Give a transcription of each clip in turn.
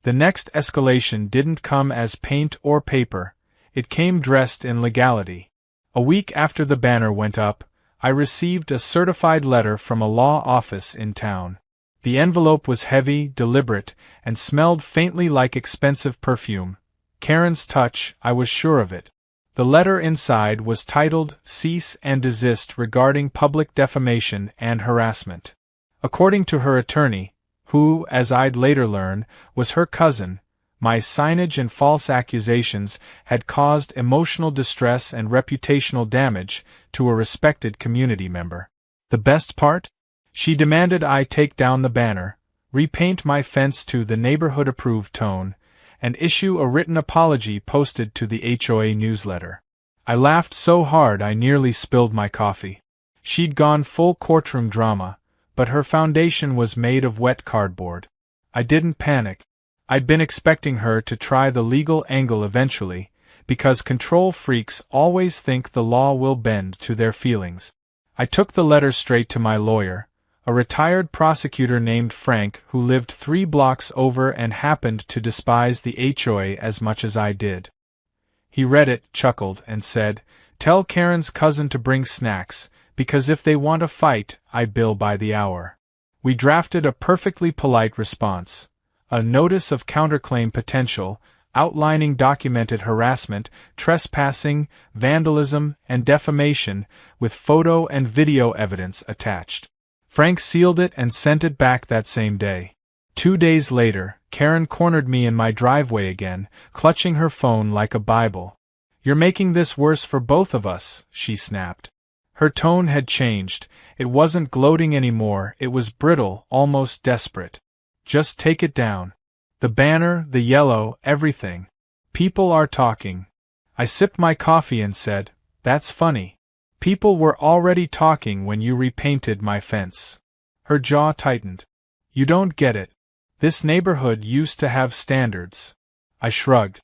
The next escalation didn't come as paint or paper, it came dressed in legality. A week after the banner went up, I received a certified letter from a law office in town. The envelope was heavy, deliberate, and smelled faintly like expensive perfume. Karen's touch, I was sure of it. The letter inside was titled, "Cease and Desist Regarding Public Defamation and Harassment." According to her attorney, who, as I'd later learn, was her cousin, my signage and false accusations had caused emotional distress and reputational damage to a respected community member. The best part? She demanded I take down the banner, repaint my fence to the neighborhood-approved tone, and issue a written apology posted to the HOA newsletter. I laughed so hard I nearly spilled my coffee. She'd gone full courtroom drama, but her foundation was made of wet cardboard. I didn't panic. I'd been expecting her to try the legal angle eventually, because control freaks always think the law will bend to their feelings. I took the letter straight to my lawyer, a retired prosecutor named Frank who lived 3 blocks over and happened to despise the HOA as much as I did. He read it, chuckled, and said, "Tell Karen's cousin to bring snacks, because if they want a fight, I bill by the hour." We drafted a perfectly polite response, a notice of counterclaim potential, outlining documented harassment, trespassing, vandalism, and defamation, with photo and video evidence attached. Frank sealed it and sent it back that same day. 2 days later, Karen cornered me in my driveway again, clutching her phone like a Bible. "You're making this worse for both of us," she snapped. Her tone had changed. It wasn't gloating anymore, it was brittle, almost desperate. "Just take it down. The banner, the yellow, everything. People are talking." I sipped my coffee and said, "That's funny. People were already talking when you repainted my fence." Her jaw tightened. "You don't get it. This neighborhood used to have standards." I shrugged.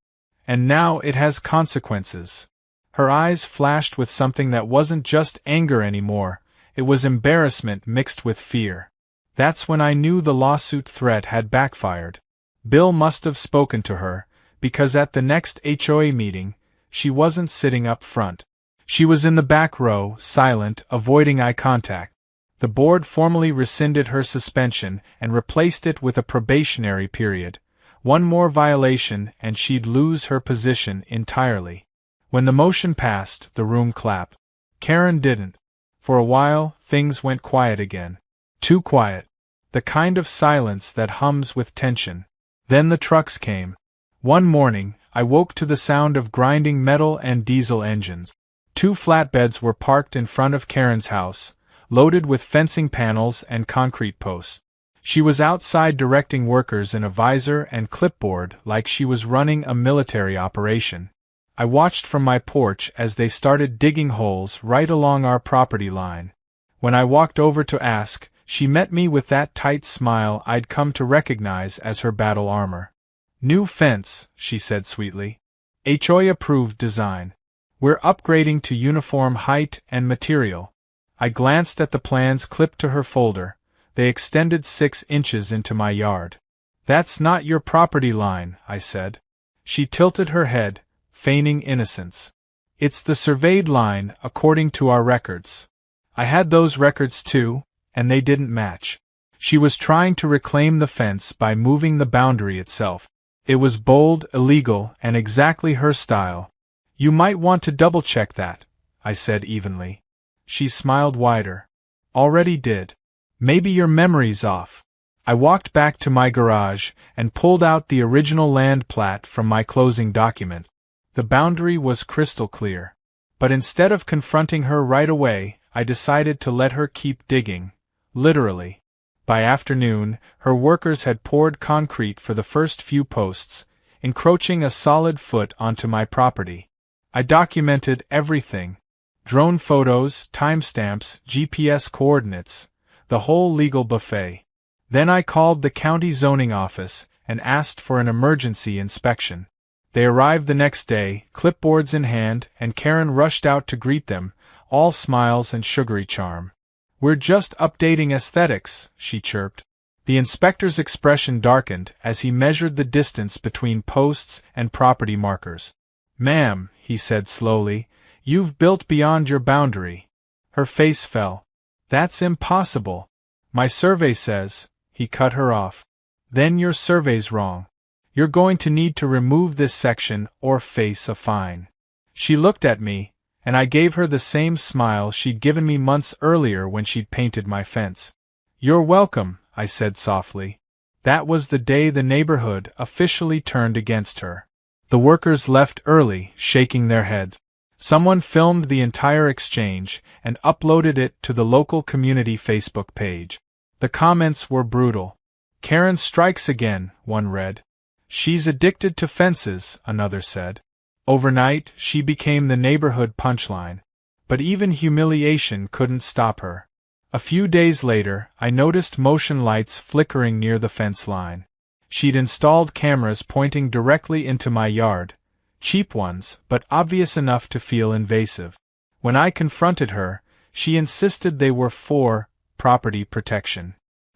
"And now it has consequences." Her eyes flashed with something that wasn't just anger anymore, it was embarrassment mixed with fear. That's when I knew the lawsuit threat had backfired. Bill must have spoken to her, because at the next HOA meeting, she wasn't sitting up front. She was in the back row, silent, avoiding eye contact. The board formally rescinded her suspension and replaced it with a probationary period. One more violation and she'd lose her position entirely. When the motion passed, the room clapped. Karen didn't. For a while, things went quiet again. Too quiet. The kind of silence that hums with tension. Then the trucks came. One morning, I woke to the sound of grinding metal and diesel engines. 2 flatbeds were parked in front of Karen's house, loaded with fencing panels and concrete posts. She was outside directing workers in a visor and clipboard like she was running a military operation. I watched from my porch as they started digging holes right along our property line. When I walked over to ask, she met me with that tight smile I'd come to recognize as her battle armor. "New fence," she said sweetly. "HOA-approved design. We're upgrading to uniform height and material." I glanced at the plans clipped to her folder. They extended 6 inches into my yard. "That's not your property line," I said. She tilted her head, feigning innocence. "It's the surveyed line, according to our records." I had those records too, and they didn't match. She was trying to reclaim the fence by moving the boundary itself. It was bold, illegal, and exactly her style. "You might want to double-check that," I said evenly. She smiled wider. "Already did. Maybe your memory's off." I walked back to my garage and pulled out the original land plat from my closing document. The boundary was crystal clear. But instead of confronting her right away, I decided to let her keep digging. Literally. By afternoon, her workers had poured concrete for the first few posts, encroaching a solid foot onto my property. I documented everything. Drone photos, timestamps, GPS coordinates, the whole legal buffet. Then I called the county zoning office and asked for an emergency inspection. They arrived the next day, clipboards in hand, and Karen rushed out to greet them, all smiles and sugary charm. "We're just updating aesthetics," she chirped. The inspector's expression darkened as he measured the distance between posts and property markers. "Ma'am," he said slowly, "you've built beyond your boundary." Her face fell. "That's impossible. My survey says—" He cut her off. "Then your survey's wrong. You're going to need to remove this section or face a fine." She looked at me, and I gave her the same smile she'd given me months earlier when she'd painted my fence. "You're welcome," I said softly. That was the day the neighborhood officially turned against her. The workers left early, shaking their heads. Someone filmed the entire exchange and uploaded it to the local community Facebook page. The comments were brutal. "Karen strikes again," one read. "She's addicted to fences," another said. Overnight, she became the neighborhood punchline. But even humiliation couldn't stop her. A few days later, I noticed motion lights flickering near the fence line. She'd installed cameras pointing directly into my yard. Cheap ones, but obvious enough to feel invasive. When I confronted her, she insisted they were for property protection.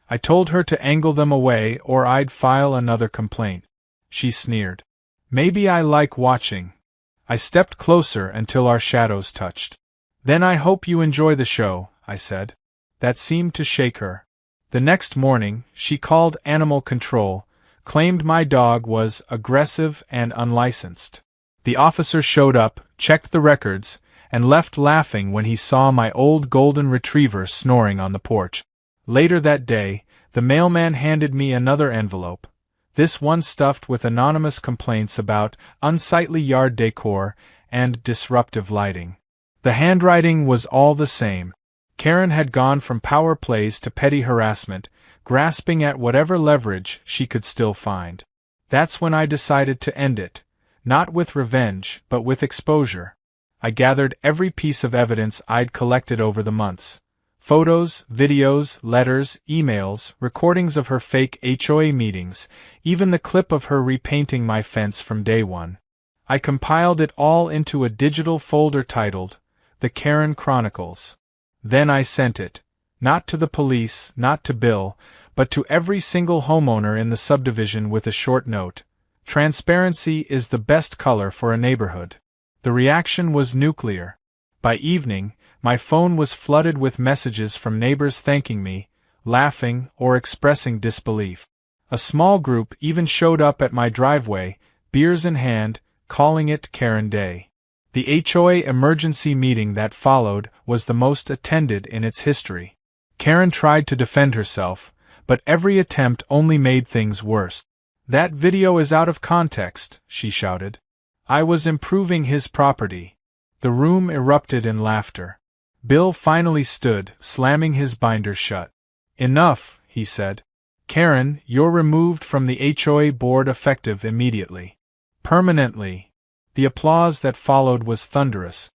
I told her to angle them away or I'd file another complaint. She sneered. "Maybe I like watching." I stepped closer until our shadows touched. "Then I hope you enjoy the show," I said. That seemed to shake her. The next morning, she called animal control, claimed my dog was aggressive and unlicensed. The officer showed up, checked the records, and left laughing when he saw my old golden retriever snoring on the porch. Later that day, the mailman handed me another envelope, this one stuffed with anonymous complaints about unsightly yard decor and disruptive lighting. The handwriting was all the same. Karen had gone from power plays to petty harassment, grasping at whatever leverage she could still find. That's when I decided to end it. Not with revenge, but with exposure. I gathered every piece of evidence I'd collected over the months. Photos, videos, letters, emails, recordings of her fake HOA meetings, even the clip of her repainting my fence from day one. I compiled it all into a digital folder titled, The Karen Chronicles. Then I sent it, not to the police, not to Bill, but to every single homeowner in the subdivision with a short note. Transparency is the best color for a neighborhood. The reaction was nuclear. By evening, my phone was flooded with messages from neighbors thanking me, laughing, or expressing disbelief. A small group even showed up at my driveway, beers in hand, calling it Karen Day. The HOA emergency meeting that followed was the most attended in its history. Karen tried to defend herself, but every attempt only made things worse. "That video is out of context," she shouted. "I was improving his property." The room erupted in laughter. Bill finally stood, slamming his binder shut. "Enough," he said. "Karen, you're removed from the HOA board effective immediately. Permanently." The applause that followed was thunderous.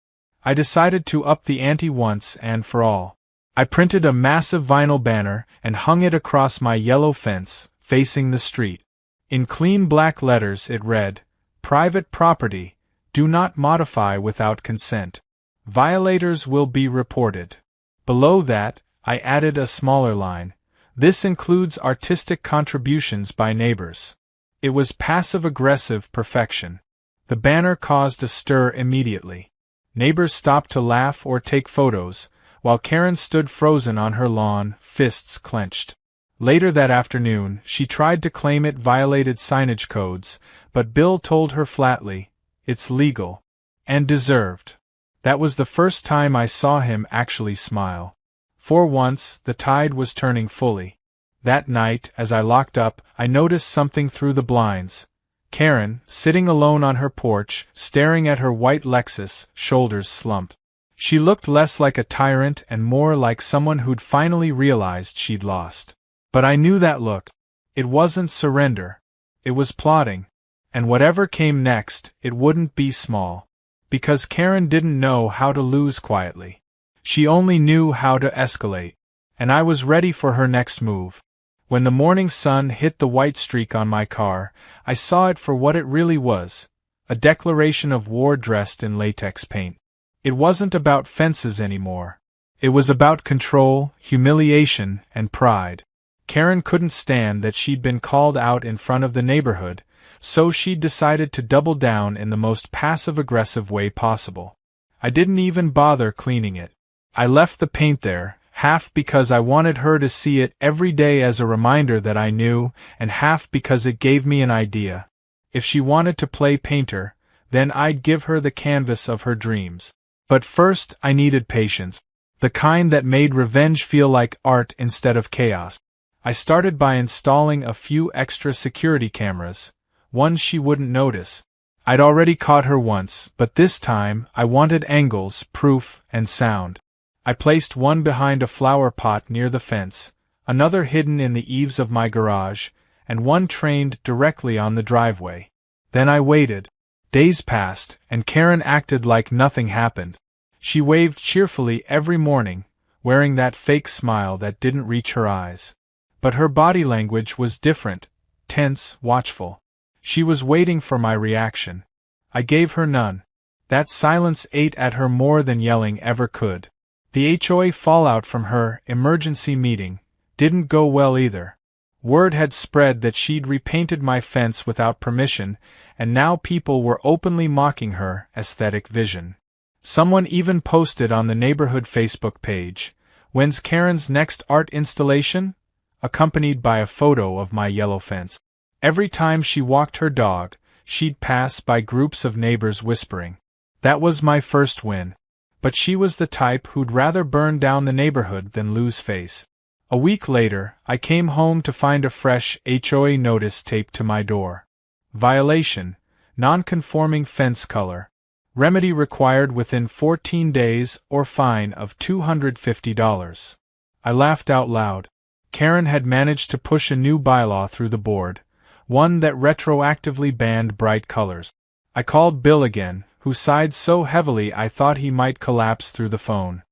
I decided to up the ante once and for all. I printed a massive vinyl banner and hung it across my yellow fence, facing the street. In clean black letters it read, "Private property, do not modify without consent. Violators will be reported." Below that, I added a smaller line. "This includes artistic contributions by neighbors." It was passive-aggressive perfection. The banner caused a stir immediately. Neighbors stopped to laugh or take photos, while Karen stood frozen on her lawn, fists clenched. Later that afternoon, she tried to claim it violated signage codes, but Bill told her flatly, "It's legal." And deserved. That was the first time I saw him actually smile. For once, the tide was turning fully. That night, as I locked up, I noticed something through the blinds. Karen, sitting alone on her porch, staring at her white Lexus, shoulders slumped. She looked less like a tyrant and more like someone who'd finally realized she'd lost. But I knew that look. It wasn't surrender. It was plotting. And whatever came next, it wouldn't be small. Because Karen didn't know how to lose quietly. She only knew how to escalate. And I was ready for her next move. When the morning sun hit the white streak on my car, I saw it for what it really was, a declaration of war dressed in latex paint. It wasn't about fences anymore. It was about control, humiliation, and pride. Karen couldn't stand that she'd been called out in front of the neighborhood, so she'd decided to double down in the most passive-aggressive way possible. I didn't even bother cleaning it. I left the paint there, half because I wanted her to see it every day as a reminder that I knew, and half because it gave me an idea. If she wanted to play painter, then I'd give her the canvas of her dreams. But first I needed patience, the kind that made revenge feel like art instead of chaos. I started by installing a few extra security cameras, ones she wouldn't notice. I'd already caught her once, but this time I wanted angles, proof, and sound. I placed one behind a flower pot near the fence, another hidden in the eaves of my garage, and one trained directly on the driveway. Then I waited. Days passed, and Karen acted like nothing happened. She waved cheerfully every morning, wearing that fake smile that didn't reach her eyes. But her body language was different, tense, watchful. She was waiting for my reaction. I gave her none. That silence ate at her more than yelling ever could. The HOA fallout from her emergency meeting didn't go well either. Word had spread that she'd repainted my fence without permission, and now people were openly mocking her aesthetic vision. Someone even posted on the neighborhood Facebook page, "When's Karen's next art installation?" accompanied by a photo of my yellow fence. Every time she walked her dog, she'd pass by groups of neighbors whispering. That was my first win. But she was the type who'd rather burn down the neighborhood than lose face. A week later, I came home to find a fresh HOA notice taped to my door. Violation: non-conforming fence color. Remedy required within 14 days or fine of $250. I laughed out loud. Karen had managed to push a new bylaw through the board, one that retroactively banned bright colors. I called Bill again, who sighed so heavily I thought he might collapse through the phone.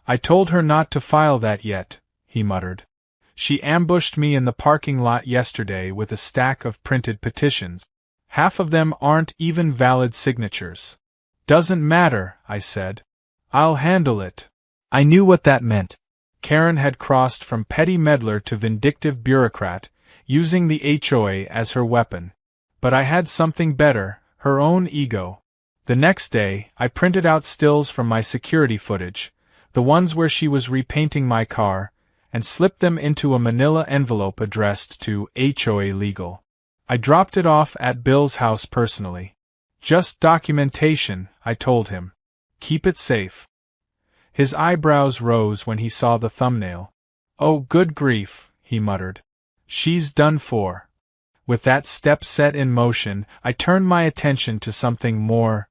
"I told her not to file that yet," he muttered. "She ambushed me in the parking lot yesterday with a stack of printed petitions. Half of them aren't even valid signatures." "Doesn't matter," I said. "I'll handle it." I knew what that meant. Karen had crossed from petty meddler to vindictive bureaucrat, using the HOA as her weapon. But I had something better, her own ego. The next day, I printed out stills from my security footage, the ones where she was repainting my car, and slipped them into a manila envelope addressed to HOA Legal. I dropped it off at Bill's house personally. "Just documentation," I told him. "Keep it safe." His eyebrows rose when he saw the thumbnail. "Oh, good grief," he muttered. "She's done for." With that step set in motion, I turned my attention to something more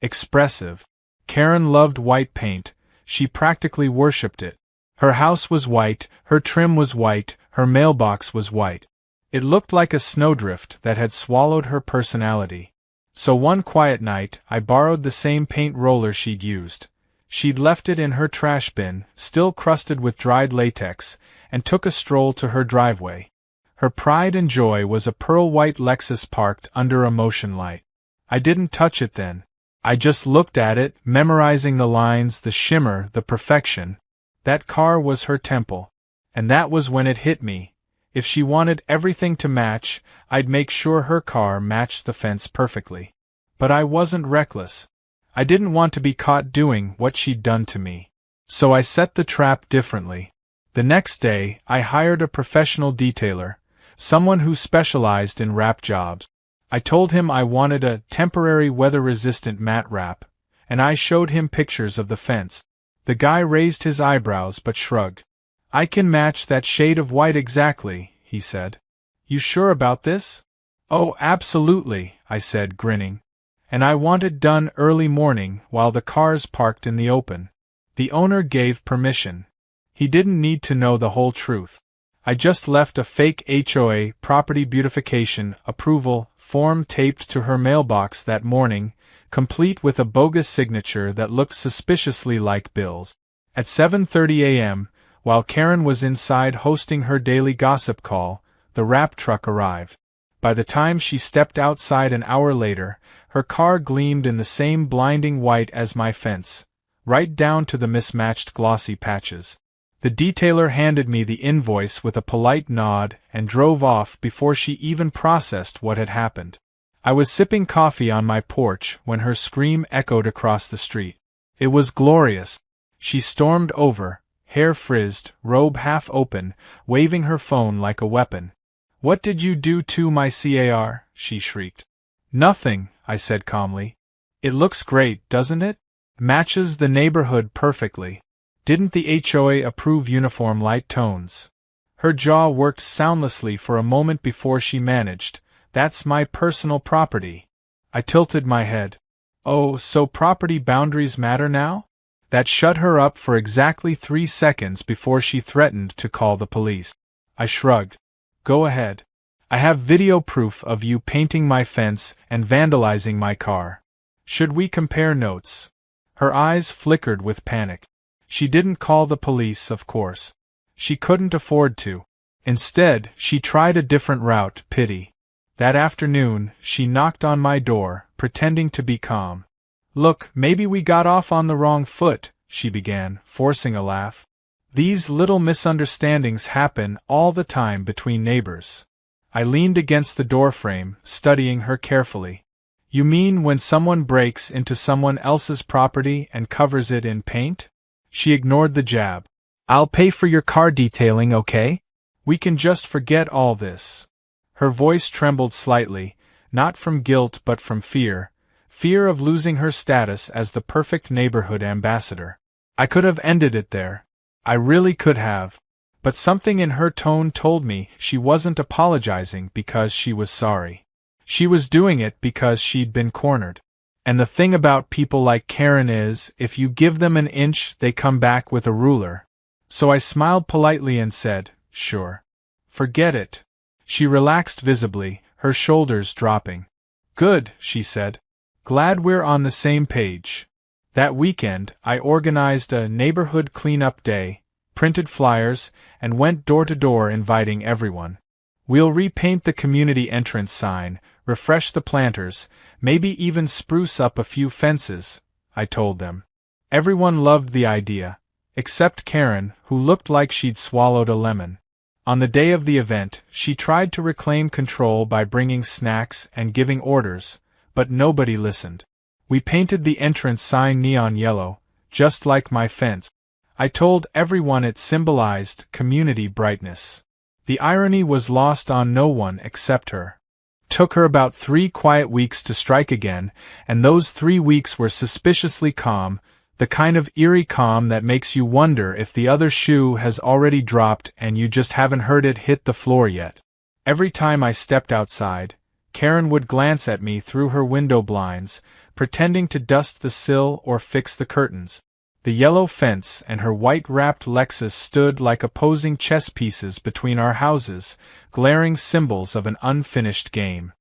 expressive. Karen loved white paint. She practically worshipped it. Her house was white, her trim was white, her mailbox was white. It looked like a snowdrift that had swallowed her personality. So one quiet night, I borrowed the same paint roller she'd used. She'd left it in her trash bin, still crusted with dried latex, and took a stroll to her driveway. Her pride and joy was a pearl-white Lexus parked under a motion light. I didn't touch it then. I just looked at it, memorizing the lines, the shimmer, the perfection. That car was her temple. And that was when it hit me. If she wanted everything to match, I'd make sure her car matched the fence perfectly. But I wasn't reckless. I didn't want to be caught doing what she'd done to me. So I set the trap differently. The next day, I hired a professional detailer, someone who specialized in wrap jobs. I told him I wanted a temporary weather-resistant mat wrap, and I showed him pictures of the fence. The guy raised his eyebrows but shrugged. "I can match that shade of white exactly," he said. "You sure about this?" "Oh, absolutely," I said, grinning. And I want it done early morning while the car's parked in the open. The owner gave permission. He didn't need to know the whole truth. I just left a fake HOA property beautification approval form taped to her mailbox that morning, complete with a bogus signature that looked suspiciously like Bill's. At 7:30 a.m., while Karen was inside hosting her daily gossip call, the wrap truck arrived. By the time she stepped outside an hour later, her car gleamed in the same blinding white as my fence, right down to the mismatched glossy patches. The detailer handed me the invoice with a polite nod and drove off before she even processed what had happened. I was sipping coffee on my porch when her scream echoed across the street. It was glorious. She stormed over, hair frizzed, robe half open, waving her phone like a weapon. "What did you do to my car?" she shrieked. "Nothing," I said calmly. "It looks great, doesn't it? Matches the neighborhood perfectly. Didn't the HOA approve uniform light tones?" Her jaw worked soundlessly for a moment before she managed, "That's my personal property." I tilted my head. "Oh, so property boundaries matter now?" That shut her up for exactly 3 seconds before she threatened to call the police. I shrugged. "Go ahead. I have video proof of you painting my fence and vandalizing my car. Should we compare notes?" Her eyes flickered with panic. She didn't call the police, of course. She couldn't afford to. Instead, she tried a different route, pity. That afternoon, she knocked on my door, pretending to be calm. "Look, maybe we got off on the wrong foot," she began, forcing a laugh. "These little misunderstandings happen all the time between neighbors." I leaned against the doorframe, studying her carefully. "You mean when someone breaks into someone else's property and covers it in paint?" She ignored the jab. "I'll pay for your car detailing, okay? We can just forget all this." Her voice trembled slightly, not from guilt but from fear. Fear of losing her status as the perfect neighborhood ambassador. I could have ended it there. I really could have. But something in her tone told me she wasn't apologizing because she was sorry. She was doing it because she'd been cornered. And the thing about people like Karen is, if you give them an inch, they come back with a ruler. So I smiled politely and said, "Sure. Forget it." She relaxed visibly, her shoulders dropping. "Good," she said. "Glad we're on the same page." That weekend, I organized a neighborhood cleanup day, printed flyers, and went door to door inviting everyone. "We'll repaint the community entrance sign, refresh the planters, maybe even spruce up a few fences," I told them. Everyone loved the idea, except Karen, who looked like she'd swallowed a lemon. On the day of the event, she tried to reclaim control by bringing snacks and giving orders, but nobody listened. We painted the entrance sign neon yellow, just like my fence. I told everyone it symbolized community brightness. The irony was lost on no one except her. Took her about 3 quiet weeks to strike again, and those 3 weeks were suspiciously calm, the kind of eerie calm that makes you wonder if the other shoe has already dropped and you just haven't heard it hit the floor yet. Every time I stepped outside, Karen would glance at me through her window blinds, pretending to dust the sill or fix the curtains. The yellow fence and her white-wrapped Lexus stood like opposing chess pieces between our houses, glaring symbols of an unfinished game.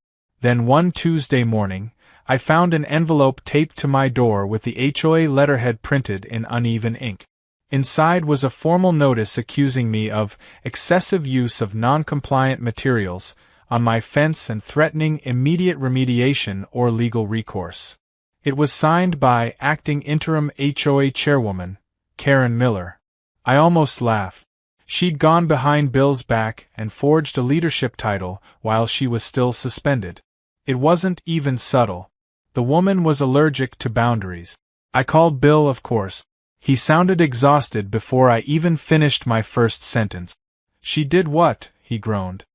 Then one Tuesday morning, I found an envelope taped to my door with the HOA letterhead printed in uneven ink. Inside was a formal notice accusing me of excessive use of non-compliant materials on my fence and threatening immediate remediation or legal recourse. It was signed by acting interim HOA chairwoman, Karen Miller. I almost laughed. She'd gone behind Bill's back and forged a leadership title while she was still suspended. It wasn't even subtle. The woman was allergic to boundaries. I called Bill, of course. He sounded exhausted before I even finished my first sentence. "She did what?" he groaned.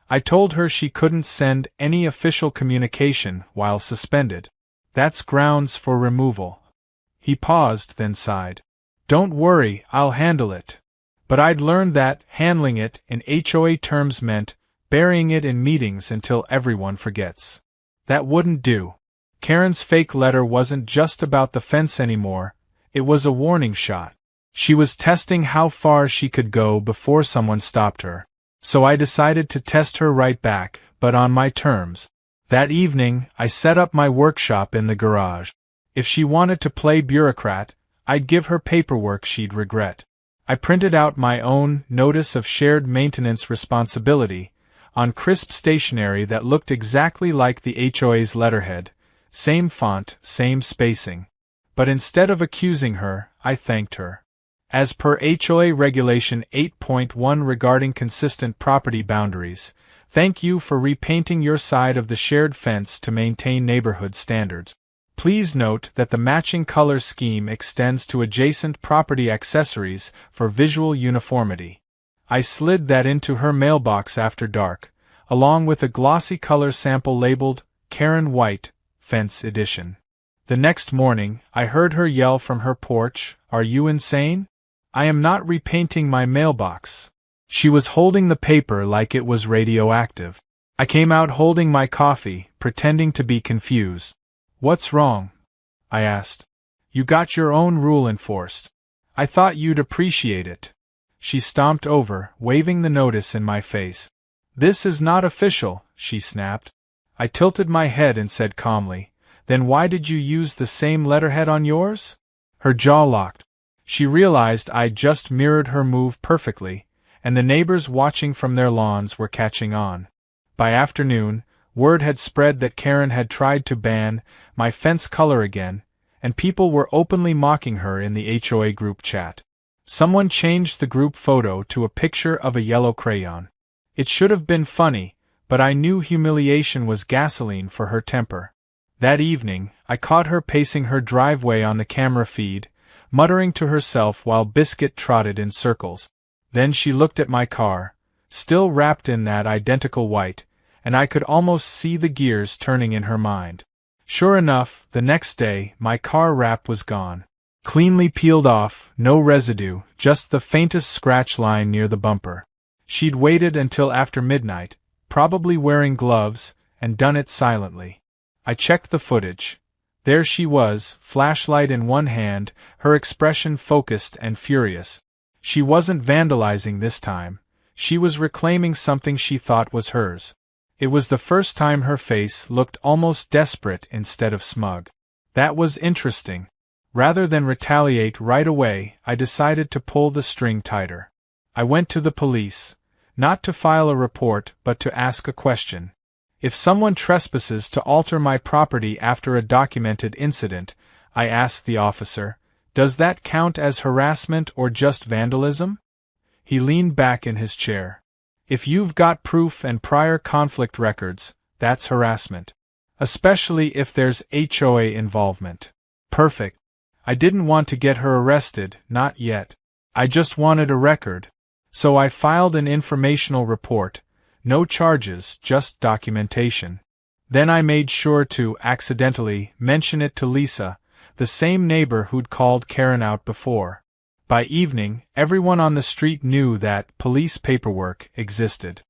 "I told her she couldn't send any official communication while suspended. That's grounds for removal." He paused, then sighed. "Don't worry, I'll handle it." But I'd learned that handling it in HOA terms meant burying it in meetings until everyone forgets. That wouldn't do. Karen's fake letter wasn't just about the fence anymore, it was a warning shot. She was testing how far she could go before someone stopped her. So I decided to test her right back, but on my terms. That evening, I set up my workshop in the garage. If she wanted to play bureaucrat, I'd give her paperwork she'd regret. I printed out my own notice of shared maintenance responsibility, on crisp stationery that looked exactly like the HOA's letterhead, same font, same spacing. But instead of accusing her, I thanked her. As per HOA Regulation 8.1 regarding consistent property boundaries, thank you for repainting your side of the shared fence to maintain neighborhood standards. Please note that the matching color scheme extends to adjacent property accessories for visual uniformity. I slid that into her mailbox after dark, along with a glossy color sample labeled Karen White, Fence Edition. The next morning, I heard her yell from her porch, "Are you insane? I am not repainting my mailbox." She was holding the paper like it was radioactive. I came out holding my coffee, pretending to be confused. "What's wrong?" I asked. "You got your own rule enforced. I thought you'd appreciate it." She stomped over, waving the notice in my face. "This is not official," she snapped. I tilted my head and said calmly, "Then why did you use the same letterhead on yours?" Her jaw locked. She realized I'd just mirrored her move perfectly, and the neighbors watching from their lawns were catching on. By afternoon, word had spread that Karen had tried to ban my fence color again, and people were openly mocking her in the HOA group chat. Someone changed the group photo to a picture of a yellow crayon. It should have been funny, but I knew humiliation was gasoline for her temper. That evening, I caught her pacing her driveway on the camera feed, muttering to herself while Biscuit trotted in circles. Then she looked at my car, still wrapped in that identical white, and I could almost see the gears turning in her mind. Sure enough, the next day, my car wrap was gone. Cleanly peeled off, no residue, just the faintest scratch line near the bumper. She'd waited until after midnight, probably wearing gloves, and done it silently. I checked the footage. There she was, flashlight in one hand, her expression focused and furious. She wasn't vandalizing this time. She was reclaiming something she thought was hers. It was the first time her face looked almost desperate instead of smug. That was interesting. Rather than retaliate right away, I decided to pull the string tighter. I went to the police, not to file a report but to ask a question. If someone trespasses to alter my property after a documented incident, I asked the officer, does that count as harassment or just vandalism? He leaned back in his chair. If you've got proof and prior conflict records, that's harassment. Especially if there's HOA involvement. Perfect. I didn't want to get her arrested, not yet. I just wanted a record. So I filed an informational report. No charges, just documentation. Then I made sure to, accidentally, mention it to Lisa, the same neighbor who'd called Karen out before. By evening, everyone on the street knew that police paperwork existed.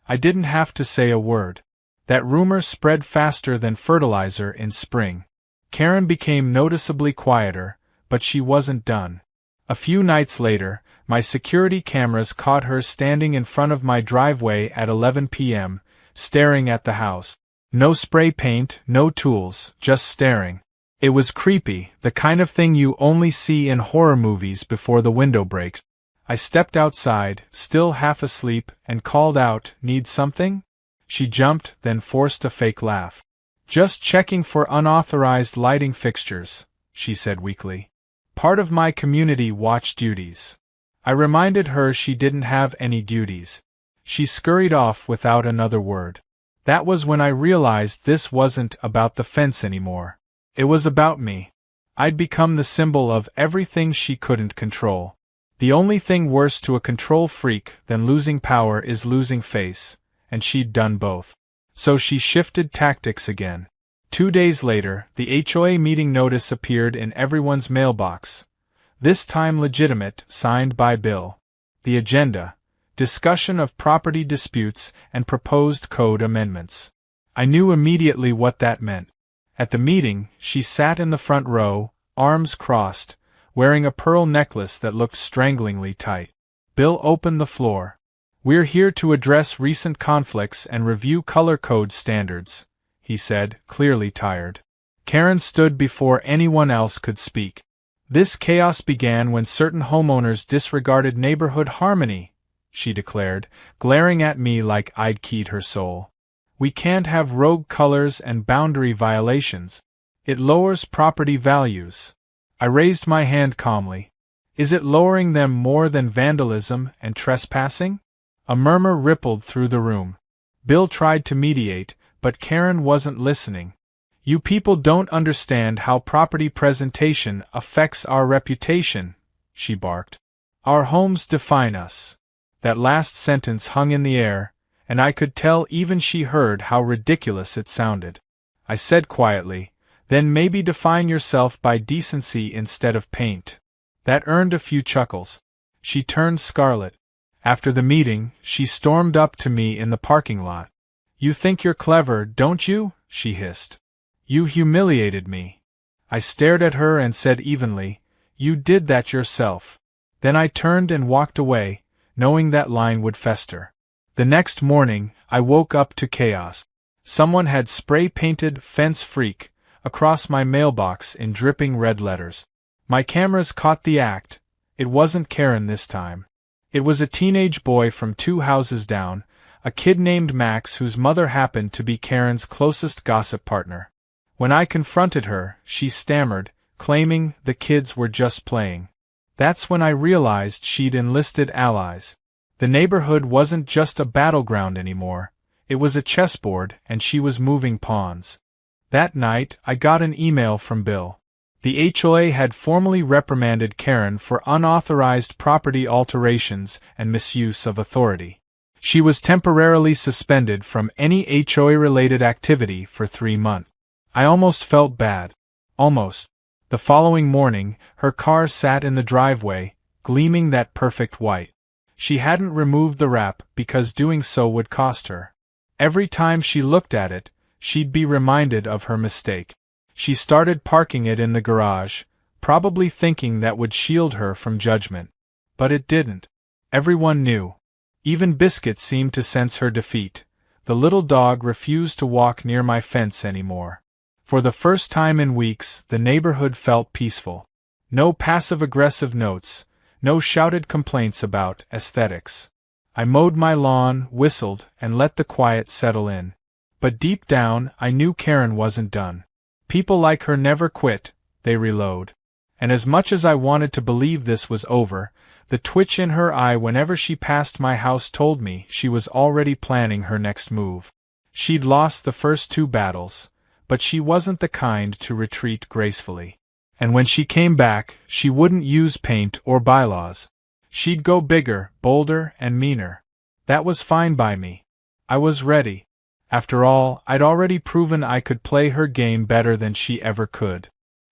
I didn't have to say a word. That rumor spread faster than fertilizer in spring. Karen became noticeably quieter, but she wasn't done. A few nights later, my security cameras caught her standing in front of my driveway at 11 p.m., staring at the house. No spray paint, no tools, just staring. It was creepy, the kind of thing you only see in horror movies before the window breaks. I stepped outside, still half asleep, and called out, "Need something?" She jumped, then forced a fake laugh. "Just checking for unauthorized lighting fixtures," she said weakly. "Part of my community watch duties." I reminded her she didn't have any duties. She scurried off without another word. That was when I realized this wasn't about the fence anymore. It was about me. I'd become the symbol of everything she couldn't control. The only thing worse to a control freak than losing power is losing face, and she'd done both. So she shifted tactics again. 2 days later, the HOA meeting notice appeared in everyone's mailbox. This time legitimate, signed by Bill. The agenda: discussion of property disputes and proposed code amendments. I knew immediately what that meant. At the meeting, she sat in the front row, arms crossed, wearing a pearl necklace that looked stranglingly tight. Bill opened the floor. "We're here to address recent conflicts and review color code standards," he said, clearly tired. Karen stood before anyone else could speak. "This chaos began when certain homeowners disregarded neighborhood harmony," she declared, glaring at me like I'd keyed her soul. "We can't have rogue colors and boundary violations. It lowers property values." I raised my hand calmly. Is it lowering them more than vandalism and trespassing? A murmur rippled through the room. Bill tried to mediate, but Karen wasn't listening. You people don't understand how property presentation affects our reputation, she barked. Our homes define us. That last sentence hung in the air, and I could tell even she heard how ridiculous it sounded. I said quietly, then maybe define yourself by decency instead of paint. That earned a few chuckles. She turned scarlet. After the meeting, she stormed up to me in the parking lot. You think you're clever, don't you? She hissed. You humiliated me. I stared at her and said evenly, you did that yourself. Then I turned and walked away, knowing that line would fester. The next morning, I woke up to chaos. Someone had spray-painted "Fence Freak" across my mailbox in dripping red letters. My cameras caught the act. It wasn't Karen this time. It was a teenage boy from 2 houses down, a kid named Max whose mother happened to be Karen's closest gossip partner. When I confronted her, she stammered, claiming the kids were just playing. That's when I realized she'd enlisted allies. The neighborhood wasn't just a battleground anymore. It was a chessboard, and she was moving pawns. That night, I got an email from Bill. The HOA had formally reprimanded Karen for unauthorized property alterations and misuse of authority. She was temporarily suspended from any HOA-related activity for 3 months. I almost felt bad. Almost. The following morning, her car sat in the driveway, gleaming that perfect white. She hadn't removed the wrap because doing so would cost her. Every time she looked at it, she'd be reminded of her mistake. She started parking it in the garage, probably thinking that would shield her from judgment. But it didn't. Everyone knew. Even Biscuit seemed to sense her defeat. The little dog refused to walk near my fence anymore. For the first time in weeks, the neighborhood felt peaceful. No passive-aggressive notes, no shouted complaints about aesthetics. I mowed my lawn, whistled, and let the quiet settle in. But deep down, I knew Karen wasn't done. People like her never quit, they reload. And as much as I wanted to believe this was over, the twitch in her eye whenever she passed my house told me she was already planning her next move. She'd lost the first 2 battles, but she wasn't the kind to retreat gracefully. And when she came back, she wouldn't use paint or bylaws. She'd go bigger, bolder, and meaner. That was fine by me. I was ready. After all, I'd already proven I could play her game better than she ever could.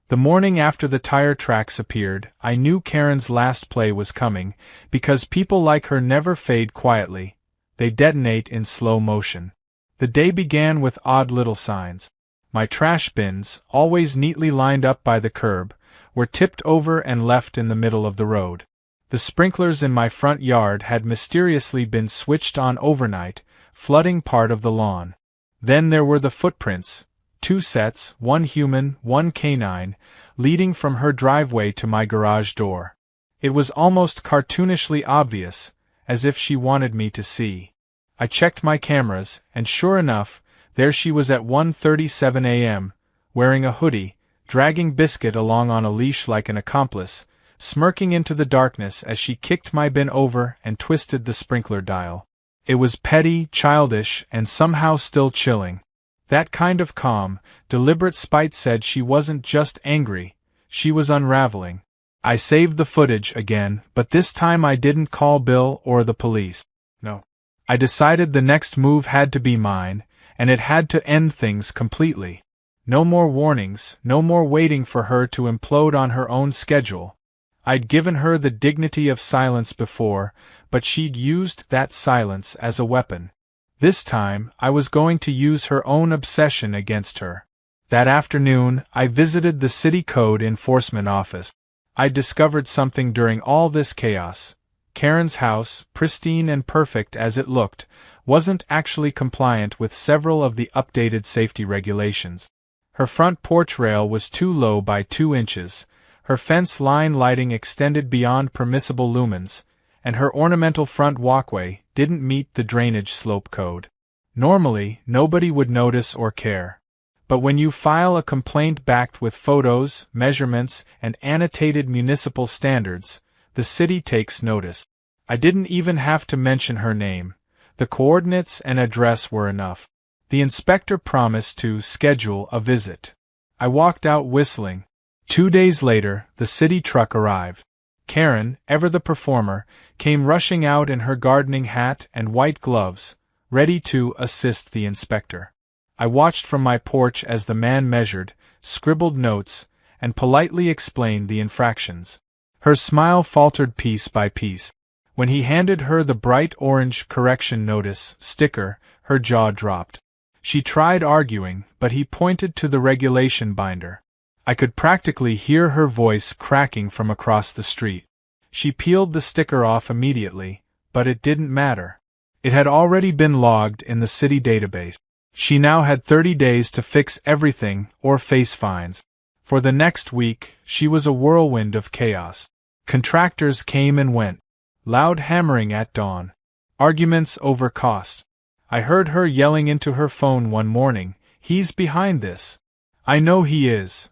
The morning after the tire tracks appeared, I knew Karen's last play was coming, because people like her never fade quietly. They detonate in slow motion. The day began with odd little signs. My trash bins, always neatly lined up by the curb, were tipped over and left in the middle of the road. The sprinklers in my front yard had mysteriously been switched on overnight, flooding part of the lawn. Then there were the footprints, 2 sets, 1 human, 1 canine, leading from her driveway to my garage door. It was almost cartoonishly obvious, as if she wanted me to see. I checked my cameras, and sure enough, there she was at 1:37 a.m., wearing a hoodie, dragging Biscuit along on a leash like an accomplice, smirking into the darkness as she kicked my bin over and twisted the sprinkler dial. It was petty, childish, and somehow still chilling. That kind of calm, deliberate spite said she wasn't just angry, she was unraveling. I saved the footage again, but this time I didn't call Bill or the police. No. I decided the next move had to be mine, and it had to end things completely. No more warnings, no more waiting for her to implode on her own schedule. I'd given her the dignity of silence before, but she'd used that silence as a weapon. This time, I was going to use her own obsession against her. That afternoon, I visited the city code enforcement office. I discovered something during all this chaos. Karen's house, pristine and perfect as it looked, wasn't actually compliant with several of the updated safety regulations. Her front porch rail was too low by 2 inches, her fence line lighting extended beyond permissible lumens, and her ornamental front walkway didn't meet the drainage slope code. Normally, nobody would notice or care. But when you file a complaint backed with photos, measurements, and annotated municipal standards, The city takes notice. I didn't even have to mention her name. The coordinates and address were enough. The inspector promised to schedule a visit. I walked out whistling. 2 days later, the city truck arrived. Karen, ever the performer, came rushing out in her gardening hat and white gloves, ready to assist the inspector. I watched from my porch as the man measured, scribbled notes, and politely explained the infractions. Her smile faltered piece by piece. When he handed her the bright orange correction notice sticker, her jaw dropped. She tried arguing, but he pointed to the regulation binder. I could practically hear her voice cracking from across the street. She peeled the sticker off immediately, but it didn't matter. It had already been logged in the city database. She now had 30 days to fix everything or face fines. For the next week, she was a whirlwind of chaos. Contractors came and went. Loud hammering at dawn. Arguments over cost. I heard her yelling into her phone one morning, "He's behind this." I know he is.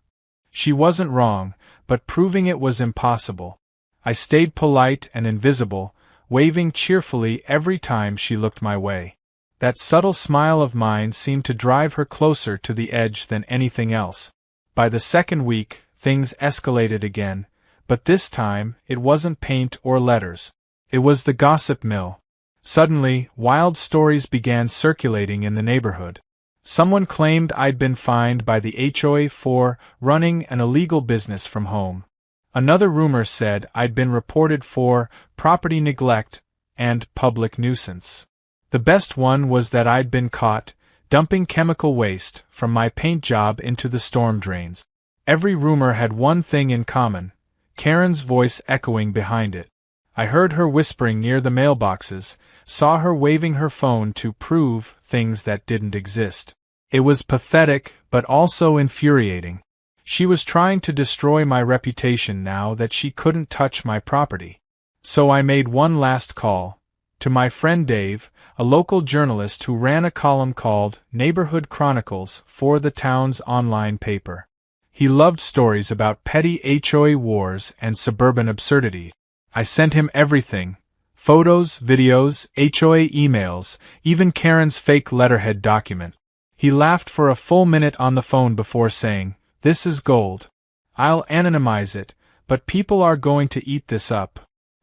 She wasn't wrong, but proving it was impossible. I stayed polite and invisible, waving cheerfully every time she looked my way. That subtle smile of mine seemed to drive her closer to the edge than anything else. By the second week, things escalated again, but this time it wasn't paint or letters. It was the gossip mill. Suddenly, wild stories began circulating in the neighborhood. Someone claimed I'd been fined by the HOA for running an illegal business from home. Another rumor said I'd been reported for property neglect and public nuisance. The best one was that I'd been caught dumping chemical waste from my paint job into the storm drains. Every rumor had one thing in common: Karen's voice echoing behind it. I heard her whispering near the mailboxes, saw her waving her phone to prove things that didn't exist. It was pathetic, but also infuriating. She was trying to destroy my reputation now that she couldn't touch my property. So I made one last call. To my friend Dave, a local journalist who ran a column called Neighborhood Chronicles for the town's online paper. He loved stories about petty HOA wars and suburban absurdity. I sent him everything: photos, videos, HOA emails, even Karen's fake letterhead document. He laughed for a full minute on the phone before saying, "This is gold. I'll anonymize it, but people are going to eat this up."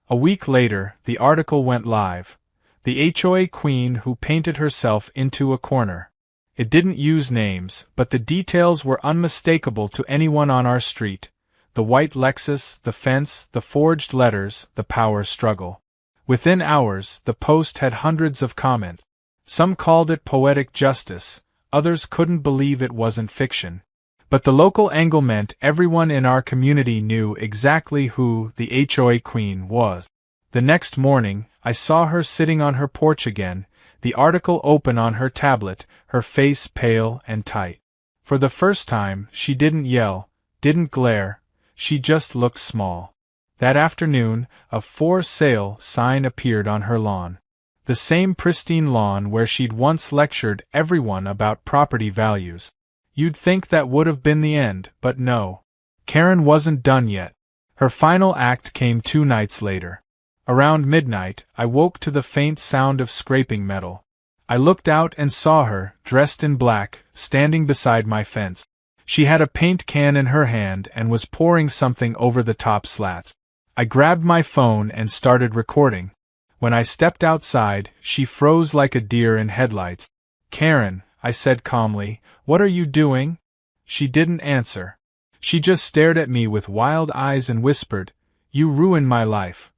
A week later, the article went live. The HOA queen who painted herself into a corner. It didn't use names, but the details were unmistakable to anyone on our street. The white Lexus, the fence, the forged letters, the power struggle. Within hours, the post had hundreds of comments. Some called it poetic justice, others couldn't believe it wasn't fiction. But the local angle meant everyone in our community knew exactly who the HOA queen was. The next morning, I saw her sitting on her porch again, the article open on her tablet, her face pale and tight. For the first time, she didn't yell, didn't glare. She just looked small. That afternoon, a for sale sign appeared on her lawn. The same pristine lawn where she'd once lectured everyone about property values. You'd think that would have been the end, but no. Karen wasn't done yet. Her final act came 2 nights later. Around midnight, I woke to the faint sound of scraping metal. I looked out and saw her, dressed in black, standing beside my fence. She had a paint can in her hand and was pouring something over the top slats. I grabbed my phone and started recording. When I stepped outside, she froze like a deer in headlights. "Karen," I said calmly, "what are you doing?" She didn't answer. She just stared at me with wild eyes and whispered, "You ruined my life."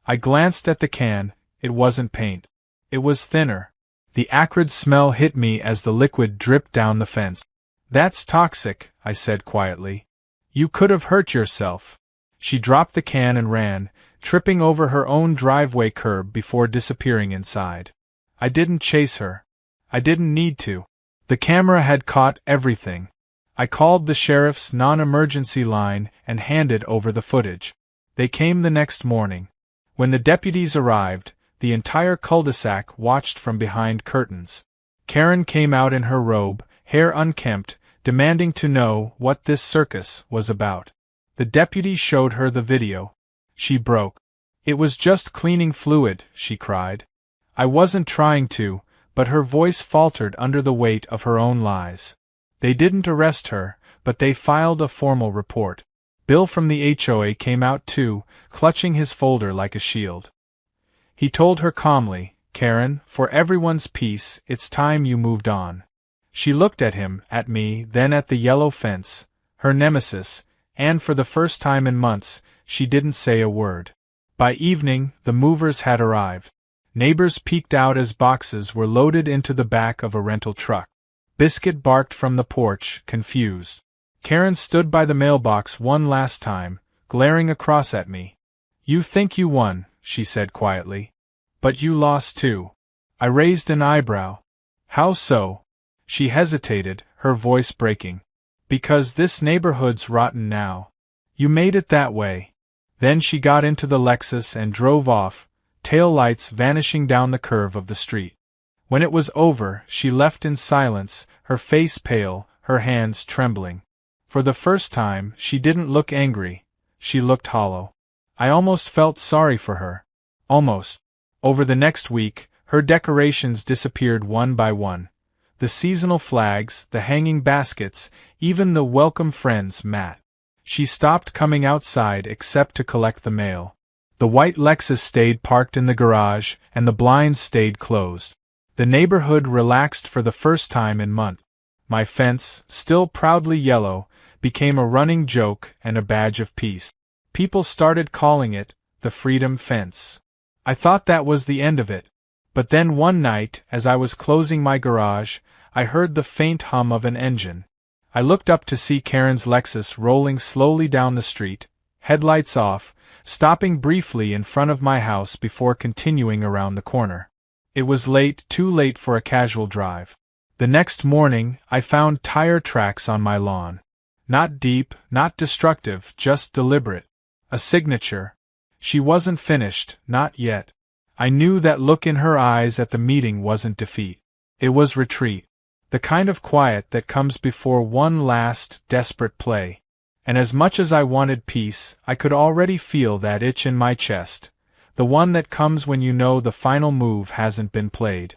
I glanced at the can. It wasn't paint. It was thinner. The acrid smell hit me as the liquid dripped down the fence. "That's toxic," I said quietly. "You could have hurt yourself." She dropped the can and ran, tripping over her own driveway curb before disappearing inside. I didn't chase her. I didn't need to. The camera had caught everything. I called the sheriff's non-emergency line and handed over the footage. They came the next morning. When the deputies arrived, the entire cul-de-sac watched from behind curtains. Karen came out in her robe, hair unkempt, demanding to know what this circus was about. The deputy showed her the video. She broke. "It was just cleaning fluid," she cried. I wasn't trying to, but her voice faltered under the weight of her own lies. "They didn't arrest her, but they filed a formal report. Bill from the HOA came out too, clutching his folder like a shield. He told her calmly, 'Karen, for everyone's peace, it's time you moved on.'" She looked at him, at me, then at the yellow fence, her nemesis, and for the first time in months, she didn't say a word. By evening, the movers had arrived. Neighbors peeked out as boxes were loaded into the back of a rental truck. Biscuit barked from the porch, confused. Karen stood by the mailbox one last time, glaring across at me. "You think you won," she said quietly. "But you lost too." I raised an eyebrow. "How so?" She hesitated, her voice breaking. "Because this neighborhood's rotten now. You made it that way." Then she got into the Lexus and drove off, tail lights vanishing down the curve of the street. When it was over, she left in silence, her face pale, her hands trembling. For the first time, she didn't look angry. She looked hollow. I almost felt sorry for her. Almost. Over the next week, her decorations disappeared one by one. The seasonal flags, the hanging baskets, even the welcome friends mat. She stopped coming outside except to collect the mail. The white Lexus stayed parked in the garage, and the blinds stayed closed. The neighborhood relaxed for the first time in months. My fence, still proudly yellow, became a running joke and a badge of peace. People started calling it the Freedom Fence. I thought that was the end of it. But then one night, as I was closing my garage, I heard the faint hum of an engine. I looked up to see Karen's Lexus rolling slowly down the street, headlights off, stopping briefly in front of my house before continuing around the corner. It was late, too late for a casual drive. The next morning, I found tire tracks on my lawn. Not deep, not destructive, just deliberate. A signature. She wasn't finished, not yet. I knew that look in her eyes at the meeting wasn't defeat. It was retreat. The kind of quiet that comes before one last, desperate play. And as much as I wanted peace, I could already feel that itch in my chest. The one that comes when you know the final move hasn't been played.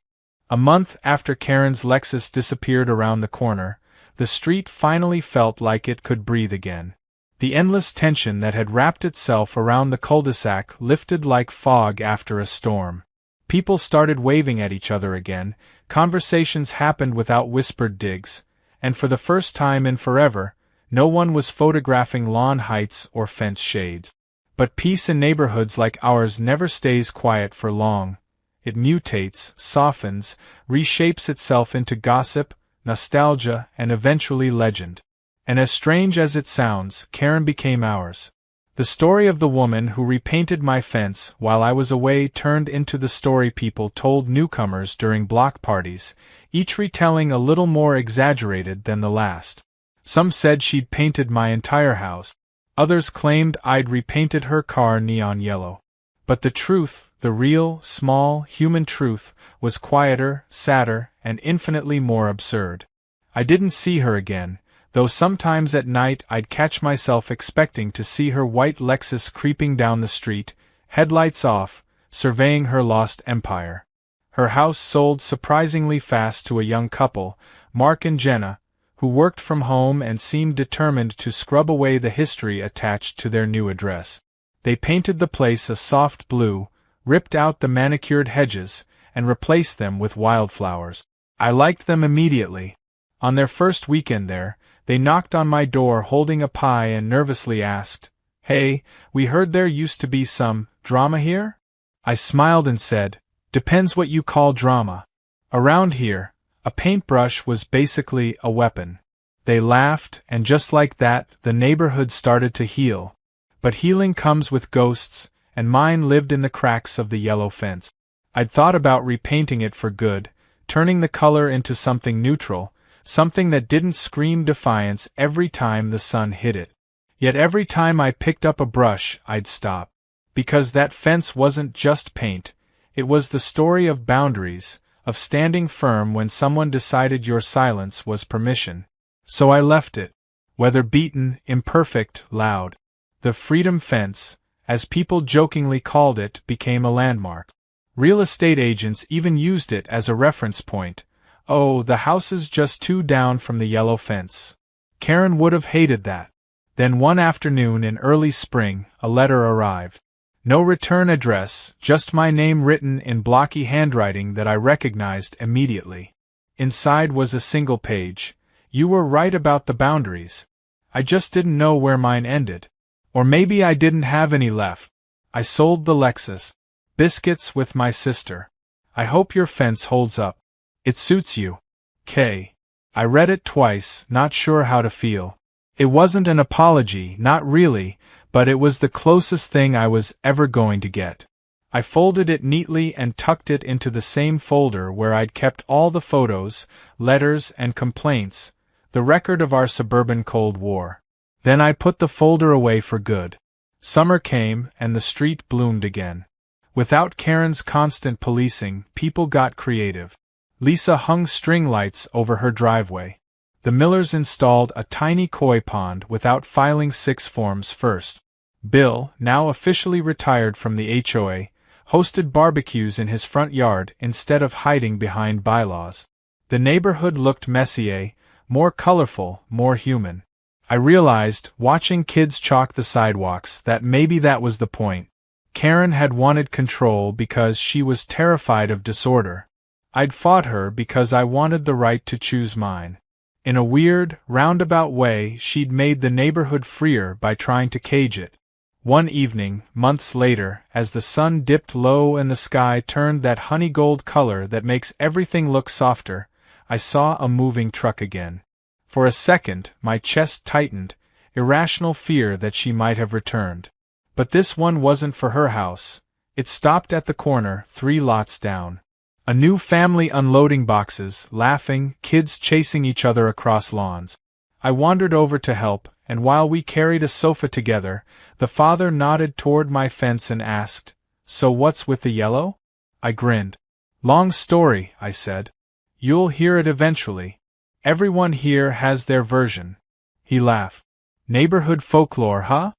A month after Karen's Lexus disappeared around the corner, the street finally felt like it could breathe again. The endless tension that had wrapped itself around the cul-de-sac lifted like fog after a storm. People started waving at each other again, conversations happened without whispered digs, and for the first time in forever, no one was photographing lawn heights or fence shades. But peace in neighborhoods like ours never stays quiet for long. It mutates, softens, reshapes itself into gossip, nostalgia, and eventually legend. And as strange as it sounds, Karen became ours. The story of the woman who repainted my fence while I was away turned into the story people told newcomers during block parties, each retelling a little more exaggerated than the last. Some said she'd painted my entire house. Others claimed I'd repainted her car neon yellow. But the truth, the real, small, human truth, was quieter, sadder, and infinitely more absurd. I didn't see her again, though sometimes at night I'd catch myself expecting to see her white Lexus creeping down the street, headlights off, surveying her lost empire. Her house sold surprisingly fast to a young couple, Mark and Jenna, who worked from home and seemed determined to scrub away the history attached to their new address. They painted the place a soft blue, ripped out the manicured hedges, and replaced them with wildflowers. I liked them immediately. On their first weekend there, they knocked on my door holding a pie and nervously asked, "Hey, we heard there used to be some drama here?" I smiled and said, "Depends what you call drama. Around here, a paintbrush was basically a weapon." They laughed, and just like that, the neighborhood started to heal. But healing comes with ghosts, and mine lived in the cracks of the yellow fence. I'd thought about repainting it for good, turning the color into something neutral, something that didn't scream defiance every time the sun hit it. Yet every time I picked up a brush, I'd stop. Because that fence wasn't just paint, it was the story of boundaries, of standing firm when someone decided your silence was permission. So I left it. Weather beaten, imperfect, loud. The Freedom Fence, as people jokingly called it, became a landmark. Real estate agents even used it as a reference point. Oh, the house is just 2 down from the yellow fence. Karen would have hated that. Then one afternoon in early spring, a letter arrived. No return address, just my name written in blocky handwriting that I recognized immediately. Inside was a single page. You were right about the boundaries. I just didn't know where mine ended. Or maybe I didn't have any left. I sold the Lexus. Biscuits with my sister. I hope your fence holds up. It suits you. K. I read it twice, not sure how to feel. It wasn't an apology, not really, but it was the closest thing I was ever going to get. I folded it neatly and tucked it into the same folder where I'd kept all the photos, letters, and complaints, the record of our suburban Cold War. Then I put the folder away for good. Summer came, and the street bloomed again. Without Karen's constant policing, people got creative. Lisa hung string lights over her driveway. The Millers installed a tiny koi pond without filing 6 forms first. Bill, now officially retired from the HOA, hosted barbecues in his front yard instead of hiding behind bylaws. The neighborhood looked messier, more colorful, more human. I realized, watching kids chalk the sidewalks, that maybe that was the point. Karen had wanted control because she was terrified of disorder. I'd fought her because I wanted the right to choose mine. In a weird, roundabout way, she'd made the neighborhood freer by trying to cage it. One evening, months later, as the sun dipped low and the sky turned that honey gold color that makes everything look softer, I saw a moving truck again. For a second, my chest tightened, irrational fear that she might have returned. But this one wasn't for her house. It stopped at the corner, 3 lots down. A new family unloading boxes, laughing, kids chasing each other across lawns. I wandered over to help, and while we carried a sofa together, the father nodded toward my fence and asked, "So what's with the yellow?" I grinned. "Long story," I said. "You'll hear it eventually. Everyone here has their version." He laughed. "Neighborhood folklore, huh?"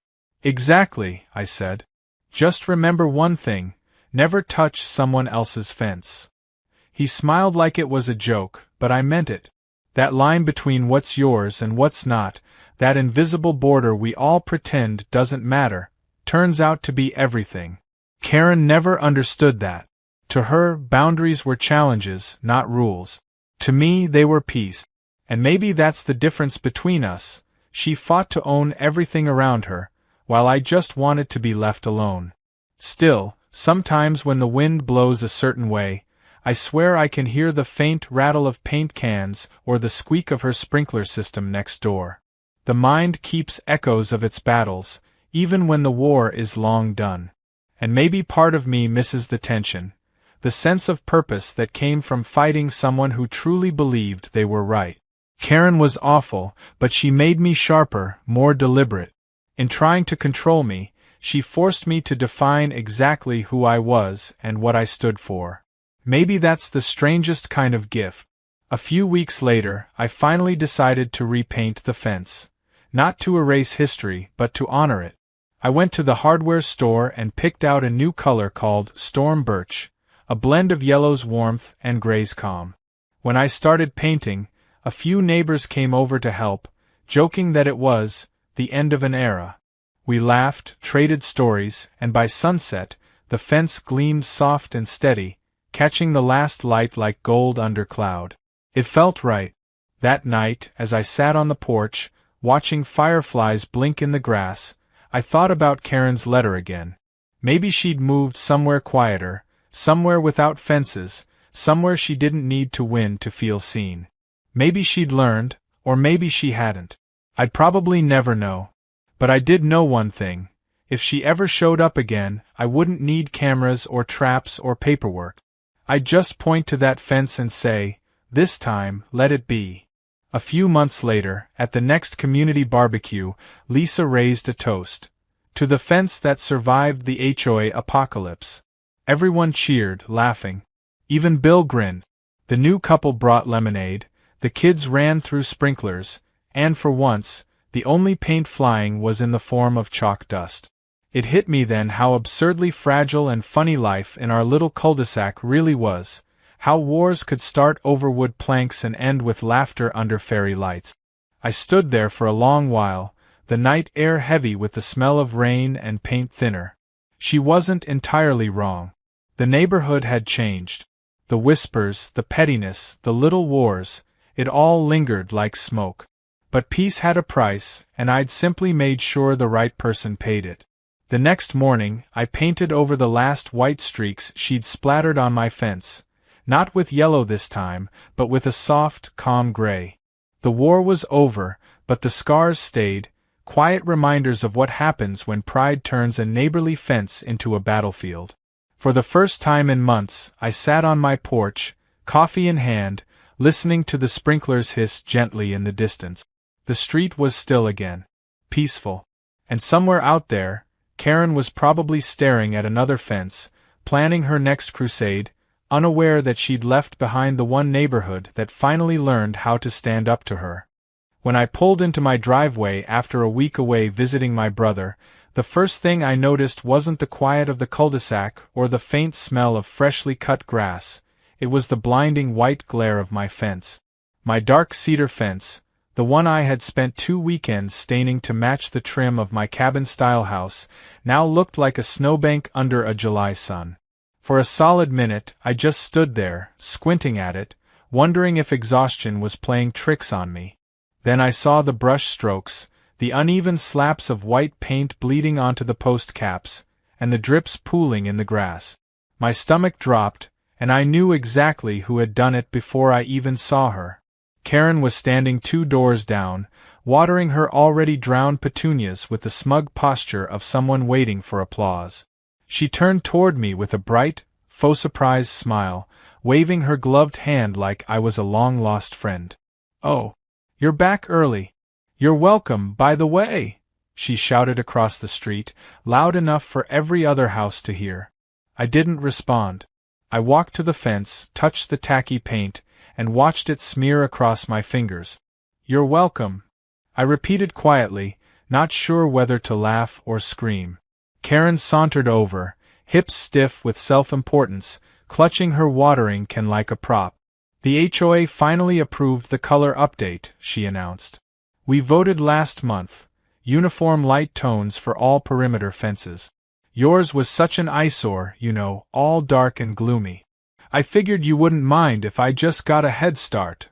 "Exactly," I said. "Just remember one thing, never touch someone else's fence." He smiled like it was a joke, but I meant it. That line between what's yours and what's not, that invisible border we all pretend doesn't matter, turns out to be everything. Karen never understood that. To her, boundaries were challenges, not rules. To me, they were peace. And maybe that's the difference between us. She fought to own everything around her, while I just wanted to be left alone. Still, sometimes when the wind blows a certain way, I swear I can hear the faint rattle of paint cans or the squeak of her sprinkler system next door. The mind keeps echoes of its battles, even when the war is long done. And maybe part of me misses the tension, the sense of purpose that came from fighting someone who truly believed they were right. Karen was awful, but she made me sharper, more deliberate. In trying to control me, she forced me to define exactly who I was and what I stood for. Maybe that's the strangest kind of gift. A few weeks later, I finally decided to repaint the fence. Not to erase history, but to honor it. I went to the hardware store and picked out a new color called Storm Birch, a blend of yellow's warmth and gray's calm. When I started painting, a few neighbors came over to help, joking that it was the end of an era. We laughed, traded stories, and by sunset, the fence gleamed soft and steady, catching the last light like gold under cloud. It felt right. That night, as I sat on the porch, watching fireflies blink in the grass, I thought about Karen's letter again. Maybe she'd moved somewhere quieter, somewhere without fences, somewhere she didn't need to win to feel seen. Maybe she'd learned, or maybe she hadn't. I'd probably never know. But I did know one thing. If she ever showed up again, I wouldn't need cameras or traps or paperwork. I'd just point to that fence and say, "This time, let it be." A few months later, at the next community barbecue, Lisa raised a toast. To the fence that survived the HOA apocalypse. Everyone cheered, laughing. Even Bill grinned. The new couple brought lemonade, the kids ran through sprinklers, and for once, the only paint flying was in the form of chalk dust. It hit me then how absurdly fragile and funny life in our little cul-de-sac really was, how wars could start over wood planks and end with laughter under fairy lights. I stood there for a long while, the night air heavy with the smell of rain and paint thinner. She wasn't entirely wrong. The neighborhood had changed. The whispers, the pettiness, the little wars, it all lingered like smoke. But peace had a price, and I'd simply made sure the right person paid it. The next morning, I painted over the last white streaks she'd splattered on my fence, not with yellow this time, but with a soft, calm gray. The war was over, but the scars stayed, quiet reminders of what happens when pride turns a neighborly fence into a battlefield. For the first time in months, I sat on my porch, coffee in hand, listening to the sprinklers hiss gently in the distance. The street was still again. Peaceful. And somewhere out there, Karen was probably staring at another fence, planning her next crusade, unaware that she'd left behind the one neighborhood that finally learned how to stand up to her. When I pulled into my driveway after a week away visiting my brother, the first thing I noticed wasn't the quiet of the cul-de-sac or the faint smell of freshly cut grass, it was the blinding white glare of my fence. My dark cedar fence, the one I had spent 2 weekends staining to match the trim of my cabin-style house, now looked like a snowbank under a July sun. For a solid minute I just stood there, squinting at it, wondering if exhaustion was playing tricks on me. Then I saw the brush strokes, the uneven slaps of white paint bleeding onto the post caps, and the drips pooling in the grass. My stomach dropped, and I knew exactly who had done it before I even saw her. Karen was standing 2 doors down, watering her already drowned petunias with the smug posture of someone waiting for applause. She turned toward me with a bright, faux surprise smile, waving her gloved hand like I was a long-lost friend. "Oh, you're back early. You're welcome, by the way," she shouted across the street, loud enough for every other house to hear. I didn't respond. I walked to the fence, touched the tacky paint, and watched it smear across my fingers. "You're welcome," I repeated quietly, not sure whether to laugh or scream. Karen sauntered over, hips stiff with self-importance, clutching her watering can like a prop. "The HOA finally approved the color update," she announced. "We voted last month, uniform light tones for all perimeter fences. Yours was such an eyesore, you know, all dark and gloomy. I figured you wouldn't mind if I just got a head start."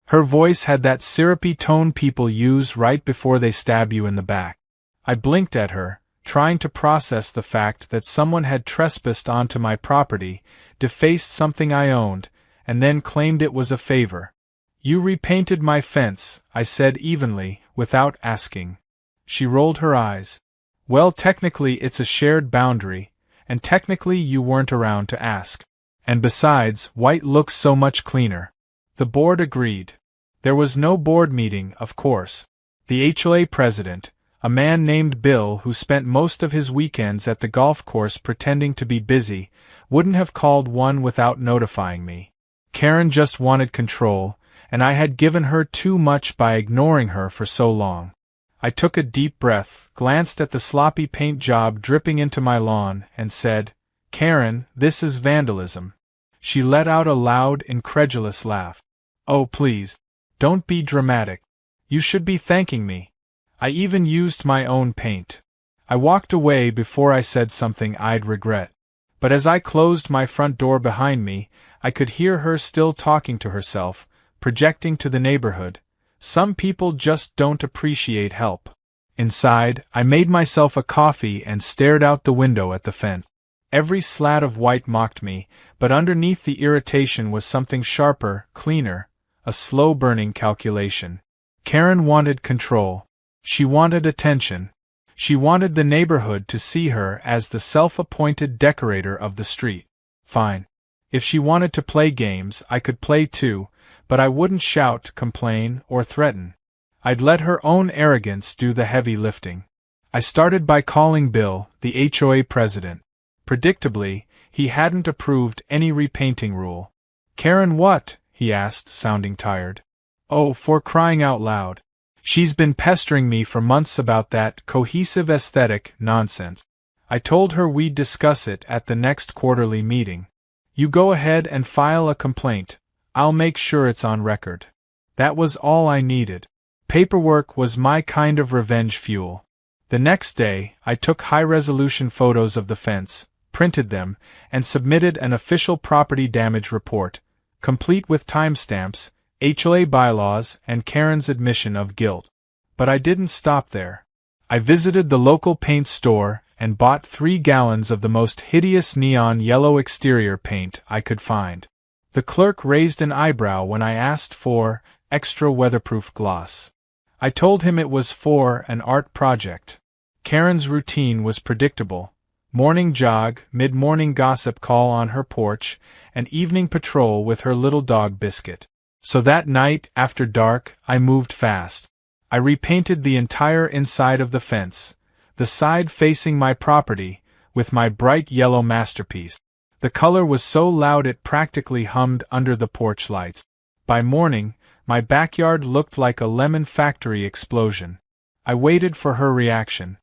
Her voice had that syrupy tone people use right before they stab you in the back. I blinked at her, trying to process the fact that someone had trespassed onto my property, defaced something I owned, and then claimed it was a favor. "You repainted my fence," I said evenly, without asking. She rolled her eyes. "Well, technically it's a shared boundary, and technically you weren't around to ask. And besides, white looks so much cleaner." The board agreed. There was no board meeting, of course. The HOA president, a man named Bill who spent most of his weekends at the golf course pretending to be busy, wouldn't have called one without notifying me. Karen just wanted control, and I had given her too much by ignoring her for so long. I took a deep breath, glanced at the sloppy paint job dripping into my lawn, and said, "Karen, this is vandalism." She let out a loud, incredulous laugh. "Oh, please, don't be dramatic. You should be thanking me. I even used my own paint." I walked away before I said something I'd regret. But as I closed my front door behind me, I could hear her still talking to herself, projecting to the neighborhood. Some people just don't appreciate help. Inside, I made myself a coffee and stared out the window at the fence. Every slat of white mocked me, but underneath the irritation was something sharper, cleaner, a slow-burning calculation. Karen wanted control. She wanted attention. She wanted the neighborhood to see her as the self-appointed decorator of the street. Fine. If she wanted to play games, I could play too, but I wouldn't shout, complain, or threaten. I'd let her own arrogance do the heavy lifting. I started by calling Bill, the HOA president. Predictably, he hadn't approved any repainting rule. "Karen what?" he asked, sounding tired. "Oh, for crying out loud. She's been pestering me for months about that cohesive aesthetic nonsense. I told her we'd discuss it at the next quarterly meeting. You go ahead and file a complaint. I'll make sure it's on record. That was all I needed. Paperwork was my kind of revenge fuel. The next day, I took high-resolution photos of the fence, printed them, and submitted an official property damage report, complete with timestamps, HOA bylaws, and Karen's admission of guilt. But I didn't stop there. I visited the local paint store and bought 3 gallons of the most hideous neon yellow exterior paint I could find. The clerk raised an eyebrow when I asked for extra weatherproof gloss. I told him it was for an art project. Karen's routine was predictable. Morning jog, mid-morning gossip call on her porch, and evening patrol with her little dog Biscuit. So that night, after dark, I moved fast. I repainted the entire inside of the fence, the side facing my property, with my bright yellow masterpiece. The color was so loud it practically hummed under the porch lights. By morning, my backyard looked like a lemon factory explosion. I waited for her reaction.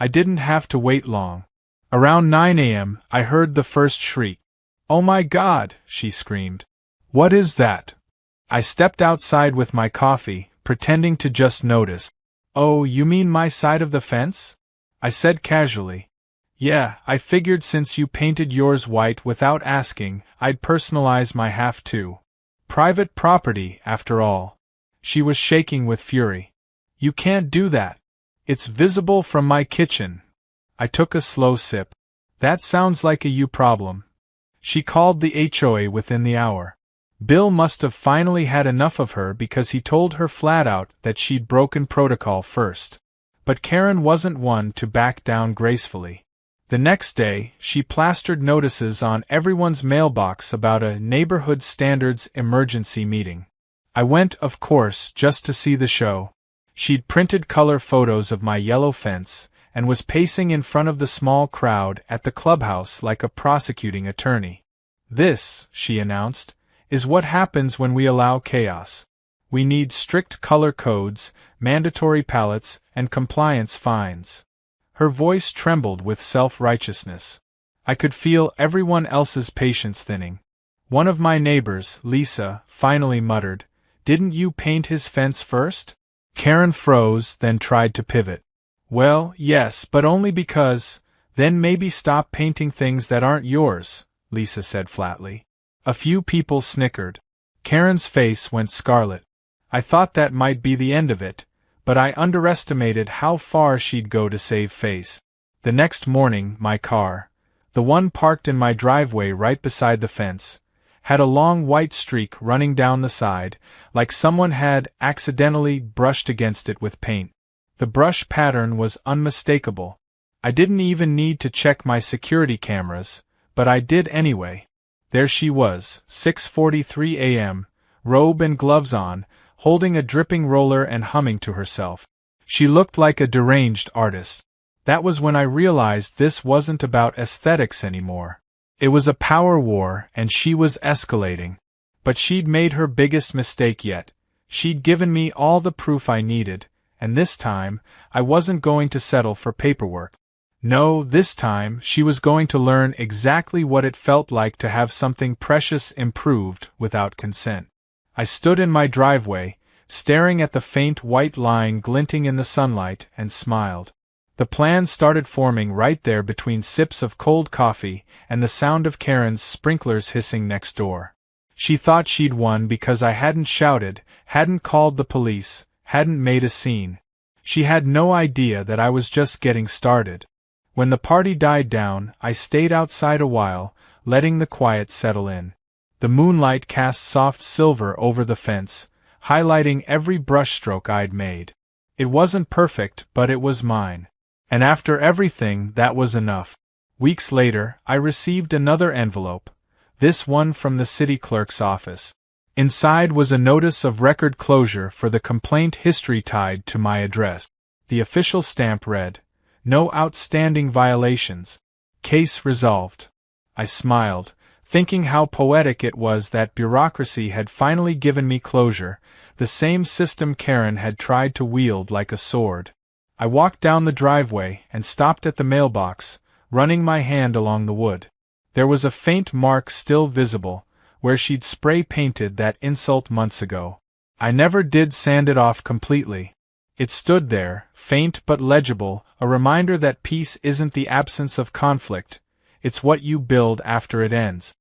I didn't have to wait long. Around 9 a.m., I heard the first shriek. "Oh my God!" she screamed. "What is that?" I stepped outside with my coffee, pretending to just notice. "Oh, you mean my side of the fence?" I said casually. "Yeah, I figured since you painted yours white without asking, I'd personalize my half too. Private property, after all." She was shaking with fury. "You can't do that. It's visible from my kitchen." I took a slow sip. "That sounds like a you problem." She called the HOA within the hour. Bill must have finally had enough of her because he told her flat out that she'd broken protocol first. But Karen wasn't one to back down gracefully. The next day, she plastered notices on everyone's mailbox about a neighborhood standards emergency meeting. I went, of course, just to see the show. She'd printed color photos of my yellow fence, and was pacing in front of the small crowd at the clubhouse like a prosecuting attorney. "This," she announced, "is what happens when we allow chaos. We need strict color codes, mandatory palettes, and compliance fines." Her voice trembled with self-righteousness. I could feel everyone else's patience thinning. One of my neighbors, Lisa, finally muttered, "Didn't you paint his fence first?" Karen froze, then tried to pivot. "Well, yes, but only because, then maybe stop painting things that aren't yours," Lisa said flatly. A few people snickered. Karen's face went scarlet. I thought that might be the end of it, but I underestimated how far she'd go to save face. The next morning, my car, the one parked in my driveway right beside the fence, had a long white streak running down the side, like someone had accidentally brushed against it with paint. The brush pattern was unmistakable. I didn't even need to check my security cameras, but I did anyway. There she was, 6:43 a.m., robe and gloves on, holding a dripping roller and humming to herself. She looked like a deranged artist. That was when I realized this wasn't about aesthetics anymore. It was a power war, and she was escalating. But she'd made her biggest mistake yet. She'd given me all the proof I needed, and this time, I wasn't going to settle for paperwork. No, this time, she was going to learn exactly what it felt like to have something precious improved without consent. I stood in my driveway, staring at the faint white line glinting in the sunlight, and smiled. The plan started forming right there between sips of cold coffee and the sound of Karen's sprinklers hissing next door. She thought she'd won because I hadn't shouted, hadn't called the police, hadn't made a scene. She had no idea that I was just getting started. When the party died down, I stayed outside a while, letting the quiet settle in. The moonlight cast soft silver over the fence, highlighting every brushstroke I'd made. It wasn't perfect, but it was mine. And after everything, that was enough. Weeks later, I received another envelope, this one from the city clerk's office. Inside was a notice of record closure for the complaint history tied to my address. The official stamp read, "No outstanding violations. Case resolved." I smiled, thinking how poetic it was that bureaucracy had finally given me closure, the same system Karen had tried to wield like a sword. I walked down the driveway and stopped at the mailbox, running my hand along the wood. There was a faint mark still visible, where she'd spray painted that insult months ago. I never did sand it off completely. It stood there, faint but legible, a reminder that peace isn't the absence of conflict, it's what you build after it ends.